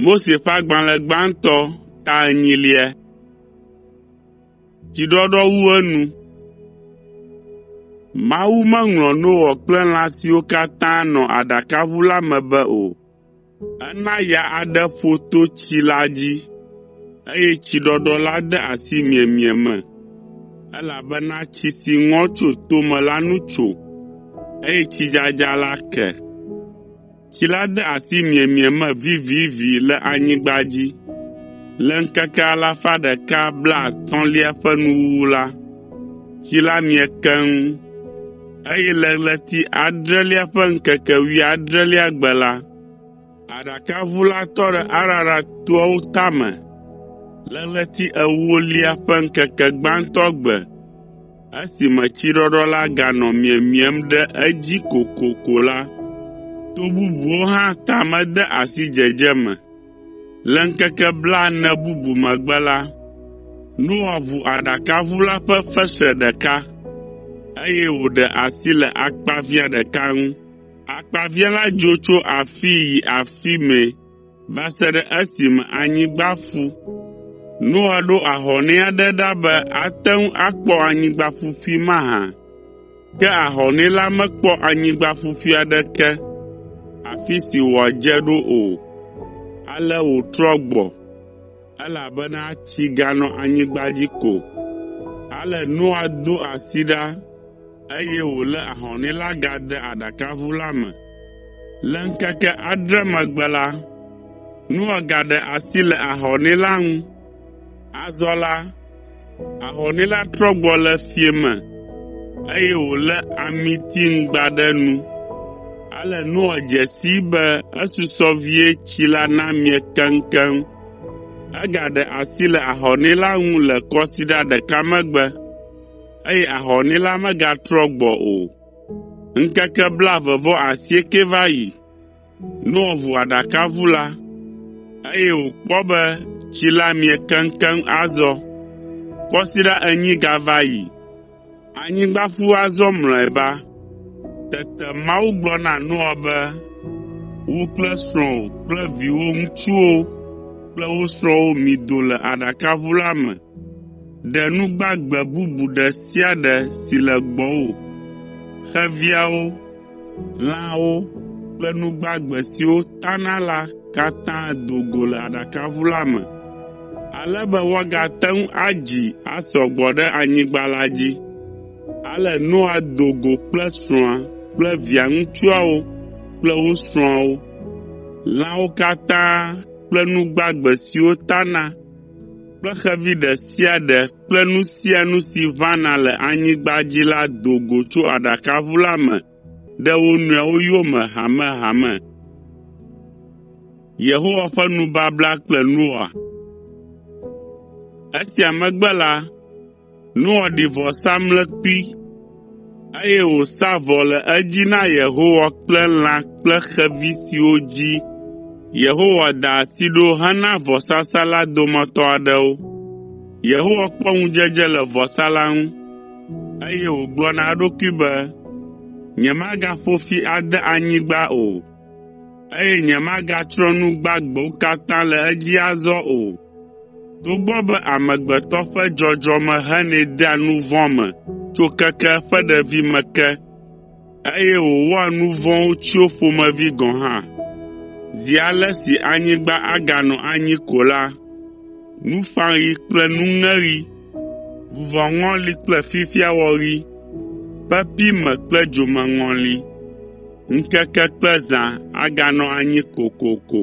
Mose ƒe agbalẽ gbãtɔ ta 8. Tsiɖɔɖɔ wu enu. Mawu meŋlɔ Noa kple lã siwo katã nɔ aɖakaʋu la me be o. Ena ya aɖe ƒo to tsi la dzi, eye tsiɖɔɖɔ la de asi miemie me, elabena tsi si ŋɔ tso tome la nu tso, eye tsidzadza la ke. Tsi la de asi miemie me vivivi le anyigba dzi. Le ŋkeke 150 ƒe nuwuwu la, tsi la mie keŋ, eye le ɣleti 7 ƒe ŋkeke 17 gbe la, aɖakaʋu la tɔ ɖe Ararat toawo tame. Le ɣleti 8 ƒe ŋkeke gbãtɔ gbe, esime tsiɖɔɖɔ la ganɔ miemiem ɖe edzi kokoko la, to bubuwo hã tame de asi dzedze me. Le ŋkeke 40 bubu megbe la, Noa ʋu aɖakaʋu la ƒe fesre ɖeka, eye wòɖe asi le akpavia ɖeka ŋu. Akpavia la dzo tso afii yi afi mɛ va se ɖe esime anyigba fu. Noa ɖo ahɔnɛ aɖe ɖa be ate ŋu akpɔ anyigba ƒuƒui mahã, ke ahɔnɛ la mekpɔ anyigba ƒuƒui aɖeke afi si wòadze ɖo o. Ale wòtrɔ gbɔ, elabena tsi ganɔ anyigba dzi ko. Ale Noa do asi ɖa, eye wòlé ahɔnɛ la gade aɖakaʋu la me. Le ŋkeke 7 megbe la, Noa gaɖe asi le ahɔnɛ la ŋu. Azɔ la, ahɔnɛ la trɔ gbɔ le fiẽ me, eye wòlé amitiŋgba ɖe nu. Ale Noa dze sii be esusɔ vie tsi la namie keŋkeŋ. Egaɖe asi le ahɔnɛ la ŋu le kɔsiɖa ɖeka megbe, eye ahɔnɛ la megatrɔ gbɔ o. Ŋkeke 29 va yi, Noa ʋu aɖakaʋu la, eye wòkpɔ be tsi la mie keŋkeŋ azɔ. Kɔsiɖa 8 gava yi, anyigba ƒu azɔ mlɔeba. Tete Mawu gblɔ na Noa be, wò kple srɔ̃wò kple viwò ŋutsuwo kple wo srɔ̃wo mido le aɖakaʋu la me. Ɖe nu gbagbe bubu ɖe sia ɖe si le gbɔwò, xeviawo, lãwo kple nu gbagbe siwo tana la katã do go le aɖakaʋu la me, ale be woagate ŋu adzi asɔ gbɔ ɖe anyigba la dzi. Ale Noa do go kple srɔ̃a kple via ŋutsuawo kple wo srɔ̃awo, lãwo katã kple nu gbagbe siwo tana, kple xevi ɖe sia ɖe kple nu sia nu si ʋãna le anyigba dzi la do go tso aɖakaʋu la me ɖe wo nɔewo yome hamehame. Yehowa ƒe nubabla kple Noa. Esia megbe la, Noa ɖi vɔsamlekpui, eye wòsa vɔ le edzi na Yehowa kple lã kple xevi siwo dzi Yehowa da asi ɖo hena vɔsasa la dometɔ aɖewo. Yehowa kpɔ ŋudzedze le vɔsa la ŋu, eye wògblɔ na eɖokui be, nyemagaƒo fi ade anyigba o, eye nyemagatsrɔ̃ nu gbagbewo katã le edzi azɔ o. Togbɔ be amegbetɔ ƒe dzɔdzɔme henɛ dea nu vɔ̃ me tso keke ƒe ɖevime ke, eye wòwɔa nu vɔ̃wo tso ƒomevi gɔ̃ hã. Zi ale si anyigba aganɔ anyi ko la, nuƒãɣi kple nuŋeɣi, vuvɔŋɔli kple fifiawɔɣi, pepime kple dzomeŋɔli, ŋkeke kple zã aganɔ anyi kokoko.